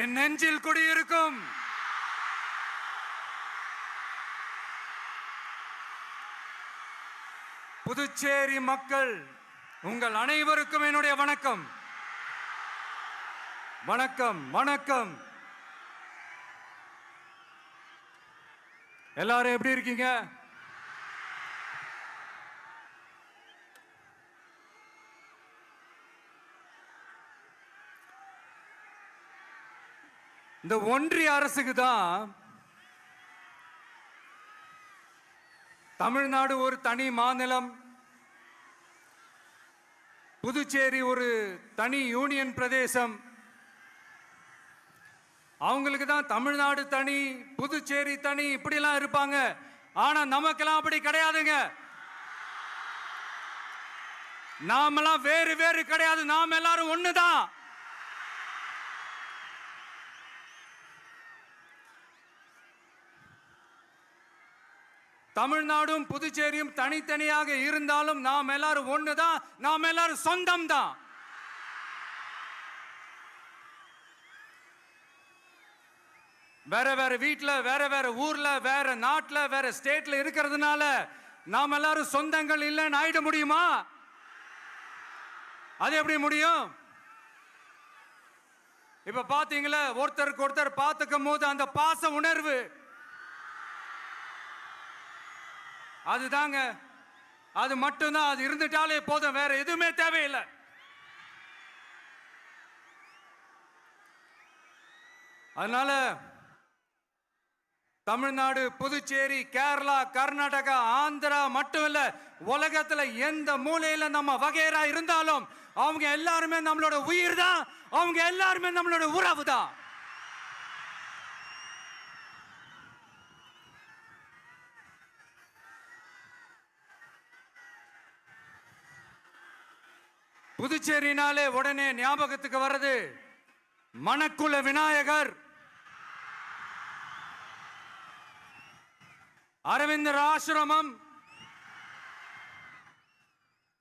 என் நெஞ்சில் குடியிருக்கும் புதுச்சேரி மக்கள் உங்கள் அனைவருக்கும் என்னுடைய வணக்கம். வணக்கம் வணக்கம். எல்லாரும் எப்படி இருக்கீங்க? இந்த ஒன்றிய அரசுக்கு தான் தமிழ்நாடு ஒரு தனி மாநிலம், புதுச்சேரி ஒரு தனி யூனியன் பிரதேசம். அவங்களுக்கு தான் தமிழ்நாடு தனி, புதுச்சேரி தனி, இப்படிலாம் இருப்பாங்க. ஆனா நமக்கெல்லாம் அப்படி கிடையாதுங்க. நாமெல்லாம் வேறு வேறு கிடையாது. நாம் எல்லாரும் ஒண்ணுதான். தமிழ்நாடும் புதுச்சேரியும் தனித்தனியாக இருந்தாலும் நாம் எல்லாரும் ஒண்ணுதான். நாம் எல்லாரும் சொந்தம் தான். வேற வேற வீட்டுல, வேற வேற ஊர்ல, வேற நாட்டுல, வேற ஸ்டேட்ல இருக்கிறதுனால நாம் எல்லாரும் சொந்தங்கள் இல்லைன்னு ஆயிட முடியுமா? அது எப்படி முடியும்? இப்ப பாத்தீங்களா, ஒருத்தருக்கு ஒருத்தர் பார்த்துக்கும் போது அந்த பாச உணர்வு, அதுதாங்க. அது மட்டும்தான். அது இருந்துட்டாலே போதும், வேற எதுவுமே தேவையில்லை. அதனால தமிழ்நாடு, புதுச்சேரி, கேரளா, கர்நாடகா, ஆந்திரா மட்டும் இல்ல, உலகத்துல எந்த மூலையில நம்ம வகைரா இருந்தாலும் அவங்க எல்லாருமே நம்மளோட உயிர் தான். அவங்க எல்லாருமே நம்மளோட உறவு தான். புதுச்சேரினாலே உடனே ஞாபகத்துக்கு வர்றது மணக்குள விநாயகர், அரவிந்தர் ஆசிரமம்,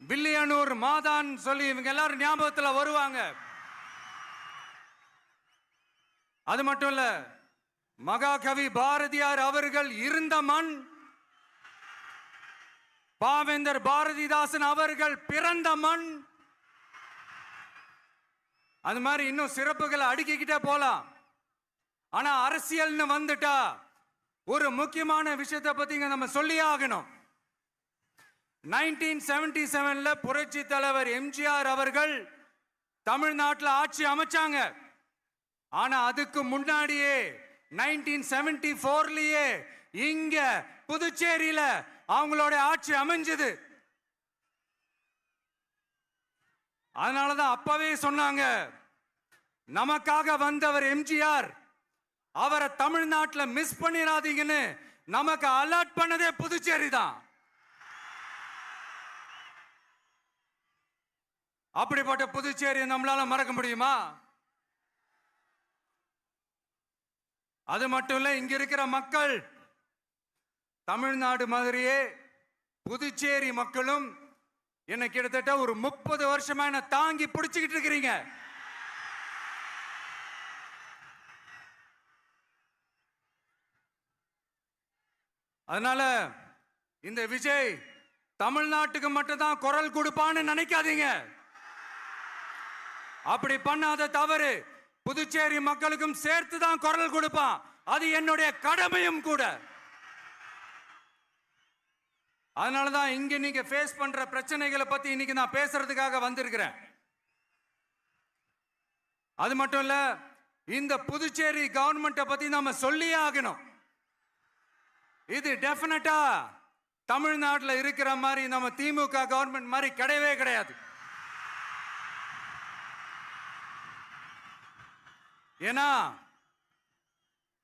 வில்லியனூர் மாதான் சொல்லி இவங்க எல்லாரும் ஞாபகத்தில் வருவாங்க. அது மட்டும் இல்ல, மகாகவி பாரதியார் அவர்கள் இருந்த மண், பாவேந்தர் பாரதிதாசன் அவர்கள் பிறந்த மண். அது மாதிரி இன்னும் சிறப்புகளை அடுக்கிக்கிட்டே போலாம். ஆனா அரசியல்னு வந்துட்டா ஒரு முக்கியமான விஷயத்தை பத்தி நம்ம சொல்லி ஆகணும். 1977ல புரட்சி தலைவர் எம்ஜிஆர் அவர்கள் தமிழ்நாட்டில் ஆட்சி அமைச்சாங்க. ஆனா அதுக்கு முன்னாடியே 1974லயே இங்க புதுச்சேரியில அவங்களோட ஆட்சி அமைஞ்சது. அதனாலதான் அப்பவே சொன்னாங்க, நமக்காக வந்தவர் எம்ஜிஆர், அவரை தமிழ்நாட்டில் மிஸ் பண்ணிடாதீங்கன்னு நமக்கு அலர்ட் பண்ணதே புதுச்சேரி தான். அப்படிப்பட்ட புதுச்சேரியை நம்மளால மறக்க முடியுமா? அது மட்டும் இல்ல, இங்க இருக்கிற மக்கள் தமிழ்நாடு மாதிரியே புதுச்சேரி மக்களும் என்ன கிட்டத்தட்ட ஒரு 30 வருஷமா என்ன தாங்கி பிடிச்சுக்கிட்டு இருக்கிறீங்க. அதனால இந்த விஜய் தமிழ்நாட்டுக்கு மட்டும்தான் குரல் கொடுப்பான்னு நினைக்காதீங்க. அப்படி பண்ணாத தவறு. புதுச்சேரி மக்களுக்கும் சேர்த்து தான் குரல் கொடுப்பான். அது என்னுடைய கடமையும் கூட. அதனாலதான் இங்க நீங்க ஃபேஸ் பண்ற பிரச்சனைகளை பத்தி இன்னைக்கு நான் பேசுறதுக்காக வந்திருக்கிறேன். அது மட்டும் இல்ல, இந்த புதுச்சேரி கவர்மெண்ட்டை பத்தி நாம சொல்லியே ஆகணும். இது டெஃபினட்டா தமிழ்நாட்டில் இருக்கிற மாதிரி நம்ம திமுக கவர்மெண்ட் மாதிரி கிடையவே கிடையாது. ஏன்னா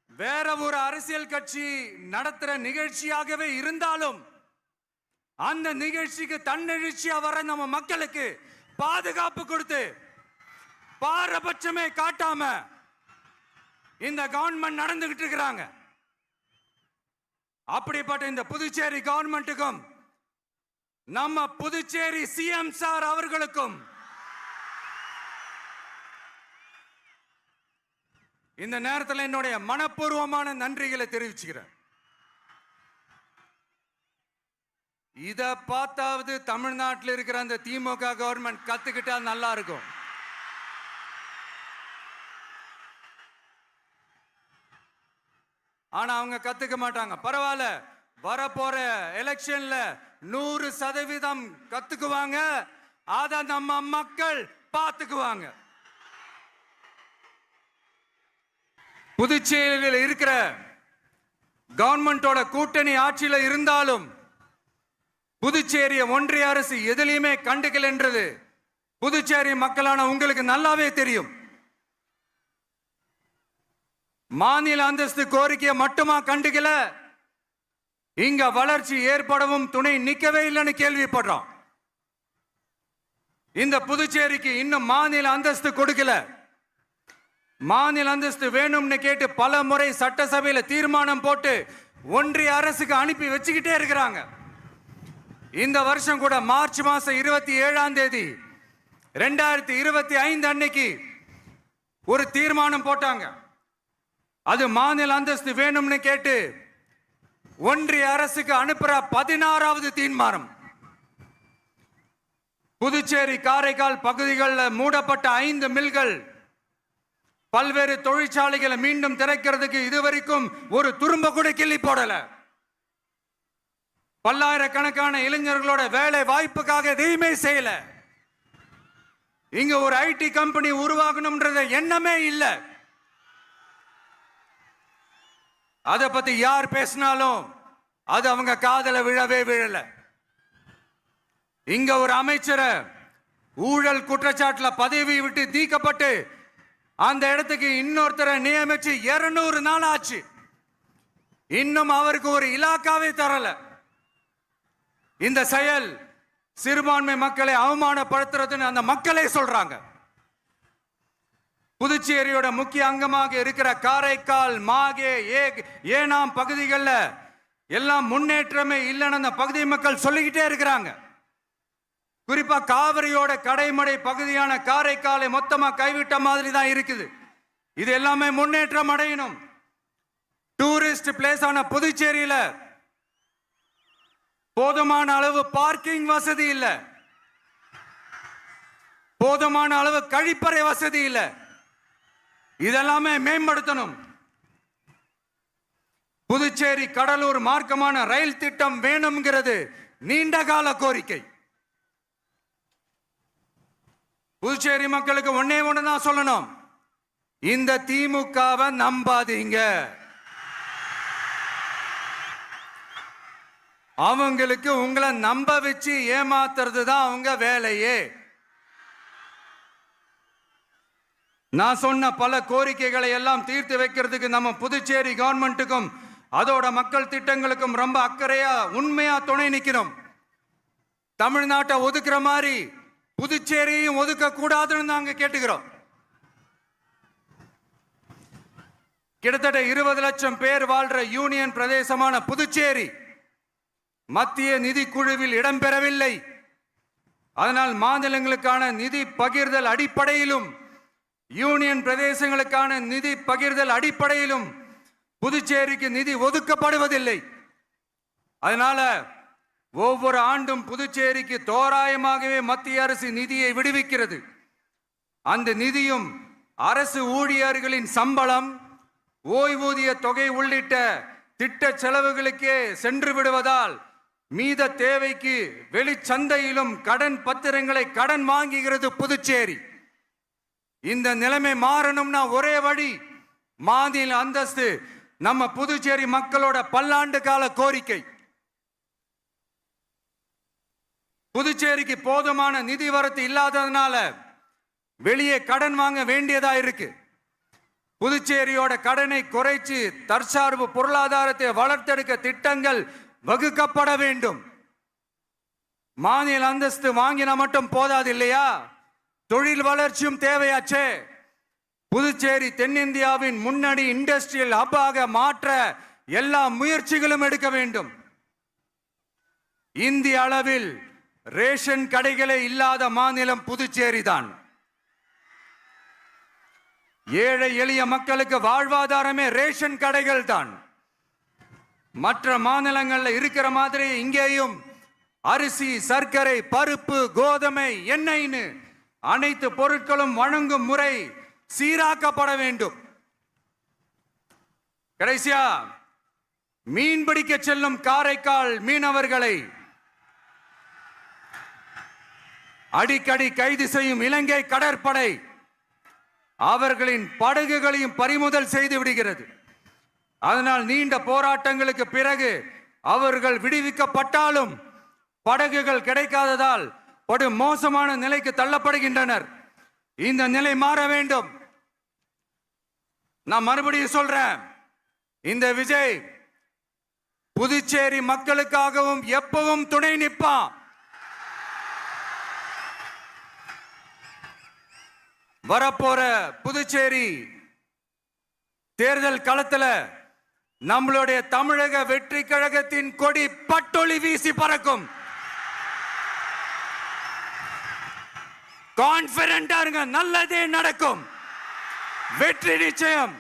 வேற ஒரு அரசியல் கட்சி நடத்துற நிகழ்ச்சியாகவே இருந்தாலும் அந்த நிகழ்ச்சிக்கு தன்னெழுச்சியா வர நம்ம மக்களுக்கு பாதுகாப்பு கொடுத்து பாரபட்சமே காட்டாம இந்த கவர்மெண்ட் நடந்துகிட்டு இருக்கிறாங்க. அப்படிப்பட்ட இந்த புதுச்சேரி கவர்மெண்ட்டுக்கும் நம்ம புதுச்சேரி சிஎம் சார் அவர்களுக்கும் இந்த நேரத்தில் என்னுடைய மனப்பூர்வமான நன்றிகளை தெரிவிச்சுக்கிறேன். இத பார்த்தாவது தமிழ்நாட்டில் இருக்கிற அந்த திமுக கவர்மெண்ட் கத்துக்கிட்டா நல்லா இருக்கும். ஆனா அவங்க கத்துக்க மாட்டாங்க. பரவாயில்ல, வரப்போற எலெக்ஷன்ல 100% கத்துக்குவாங்க. அத நம்ம மக்கள் பார்த்துக்குவாங்க. புதுச்சேரியில் இருக்கிற கவர்மெண்டோட கூட்டணி ஆட்சியில் இருந்தாலும் புதுச்சேரிய ஒன்றிய அரசு எதிலையுமே கண்டுக்கல என்றது புதுச்சேரி மக்களான உங்களுக்கு நல்லாவே தெரியும். மாநில அந்தஸ்து கோரிக்கையை மட்டுமா கண்டுக்கல, இங்க வளர்ச்சி ஏற்படவும் துணை நிக்கவே இல்லைன்னு கேள்விப்படுறோம். இந்த புதுச்சேரிக்கு இன்னும் மாநில அந்தஸ்து கொடுக்கல. மாநில அந்தஸ்து வேணும்னு கேட்டு பல முறை சட்டசபையில தீர்மானம் போட்டு ஒன்றிய அரசுக்கு அனுப்பி வச்சுக்கிட்டே இருக்கிறாங்க. இந்த வருஷம் கூட மார்ச் மாசம் 27ஆம் தேதி 2025 அன்னைக்கு ஒரு தீர்மானம் போட்டாங்க. அது மாநில அந்தஸ்து வேணும்னு கேட்டு ஒன்றிய அரசுக்கு அனுப்புற 16வது தீர்மானம். புதுச்சேரி காரைக்கால் பகுதிகளில் மூடப்பட்ட 5 மில்கள், பல்வேறு தொழிற்சாலைகளை மீண்டும் திறக்கிறதுக்கு இதுவரைக்கும் ஒரு துரும்ப கூட கிள்ளி போடல. பல்லாயிரக்கணக்கான இளைஞர்களோட வேலை வாய்ப்புக்காக எதையுமே செய்யல. இங்க ஒரு ஐடி கம்பெனி உருவாகணும்ன்றது எண்ணமே இல்லை. அதை பத்தி யார் பேசினாலும் அது அவங்க காதல விழவே விழல. இங்க ஒரு அமைச்சரை ஊழல் குற்றச்சாட்டுல பதவி விட்டு நீக்கப்பட்டு அந்த இடத்துக்கு இன்னொருத்தரை நியமிச்சு 200 நாள் ஆச்சு. இன்னும் அவருக்கு ஒரு இலாக்காவே தரல. இந்த செயல் சிறுபான்மை மக்களை அவமானப்படுத்துறதுன்னு அந்த மக்களே சொல்றாங்க. புதுச்சேரியோட முக்கிய அங்கமாக இருக்கிற காரைக்கால், மாகே, ஏனாம் பகுதிகளில் எல்லாம் முன்னேற்றமே இல்லைன்னு அந்த பகுதி மக்கள் சொல்லிக்கிட்டே இருக்கிறாங்க. குறிப்பா காவிரியோட கடைமடை பகுதியான காரைக்காலை மொத்தமா கைவிட்ட மாதிரி தான் இருக்குது. இது எல்லாமே முன்னேற்றம் அடையணும். டூரிஸ்ட் பிளேஸ் ஆன புதுச்சேரியில போதுமான அளவு பார்க்கிங் வசதி இல்ல, போதுமான அளவு கழிப்பறை வசதி இல்ல. இதெல்லாமே மேம்படுத்தணும். புதுச்சேரி கடலூர் மார்க்கமான ரயில் திட்டம் வேணும்ங்கிறது நீண்ட கால கோரிக்கை. புதுச்சேரி மக்களுக்கு ஒன்னே ஒண்ணுதான் சொல்லணும், இந்த திமுகவை நம்பாதீங்க. அவங்களுக்கு உங்களை நம்ப வச்சு ஏமாத்துறது தான் அவங்க வேலையே. நான் சொன்ன பல கோரிக்கைகளை எல்லாம் தீர்த்து வைக்கிறதுக்கு நம்ம புதுச்சேரி கவர்மெண்ட்டுக்கும் அதோட மக்கள் திட்டங்களுக்கும் ரொம்ப அக்கறையா உண்மையா துணை நிற்கிறோம். தமிழ்நாட்டை ஒதுக்குற மாதிரி புதுச்சேரியும் ஒதுக்க கூடாதுன்னு நாங்க கேட்டுக்கிறோம். கிட்டத்தட்ட 20 லட்சம் பேர் வாழ்ற யூனியன் பிரதேசமான புதுச்சேரி மத்திய நிதி குழுவில் இடம்பெறவில்லை. அதனால் மாநிலங்களுக்கான நிதி பகிர்தல் அடிப்படையிலும் யூனியன் பிரதேசங்களுக்கான நிதி பகிர்தல் அடிப்படையிலும் புதுச்சேரிக்கு நிதி ஒதுக்கப்படுவதில்லை. அதனால ஒவ்வொரு ஆண்டும் புதுச்சேரிக்கு தோராயமாகவே மத்திய அரசு நிதியை விடுவிக்கிறது. அந்த நிதியும் அரசு ஊழியர்களின் சம்பளம், ஓய்வூதிய தொகை உள்ளிட்ட திட்ட செலவுகளுக்கே சென்று விடுவதால் மீத தேவைக்கு வெளிச்சந்தையிலும் கடன் பத்திரங்களை கடன் வாங்குகிறது புதுச்சேரி. இந்த நிலைமை மாறணும்னா ஒரே வழி, மாநில அந்தஸ்து நம்ம புதுச்சேரி மக்களோட பல்லாண்டு கால கோரிக்கை. புதுச்சேரிக்கு போதுமான நிதி வரத்து இல்லாததுனால வெளியே கடன் வாங்க வேண்டியதா இருக்கு. புதுச்சேரியோட கடனை குறைச்சு தற்சார்பு பொருளாதாரத்தை வளர்த்தெடுக்க திட்டங்கள் வகுக்கப்பட வேண்டும். மாநில அந்தஸ்து வாங்கினா மட்டும் போதாது இல்லையா, தொழில் வளர்ச்சியும் தேவையாச்சே. புதுச்சேரி தென்னிந்தியாவின் முன்னணி இண்டஸ்ட்ரியல் ஹப்பாக மாற்ற எல்லா முயற்சிகளும் எடுக்க வேண்டும். இந்திய அளவில் ரேஷன் கடைகளே இல்லாத மாநிலம் புதுச்சேரி தான். ஏழை எளிய மக்களுக்கு வாழ்வாதாரமே ரேஷன் கடைகள் தான். மற்ற மாநிலங்கள்ல இருக்கிற மாதிரி இங்கேயும் அரிசி, சர்க்கரை, பருப்பு, கோதுமை, எண்ணெய்னு அனைத்து பொருட்களும் வழங்கும் முறை சீராக்கப்பட வேண்டும். கடைசியா மீன் பிடிக்க செல்லும் காரைக்கால் மீனவர்களை அடிக்கடி கைது செய்யும் இலங்கை கடற்படை அவர்களின் படகுகளையும் பறிமுதல் செய்து விடுகிறது. அதனால் நீண்ட போராட்டங்களுக்கு பிறகு அவர்கள் விடுவிக்கப்பட்டாலும் படகுகள் கிடைக்காததால் படு மோசமான நிலைக்கு தள்ளப்படுகின்றனர். இந்த நிலை மாற வேண்டும். நான் மறுபடியும் சொல்றேன், இந்த விஜய் புதுச்சேரி மக்களுக்காகவும் எப்பவும் துணை நிற்பான். வரப்போற புதுச்சேரி தேர்தல் களத்துல நம்மளுடைய தமிழக வெற்றி கழகத்தின் கொடி பட்டொளி வீசி பறக்கும். கான்பிடென்டா இருங்க, நல்லதே நடக்கும். வெற்றி நிச்சயம்.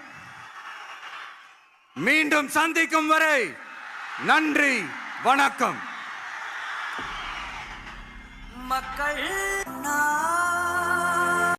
மீண்டும் சந்திக்கும் வரை நன்றி, வணக்கம். மக்கள்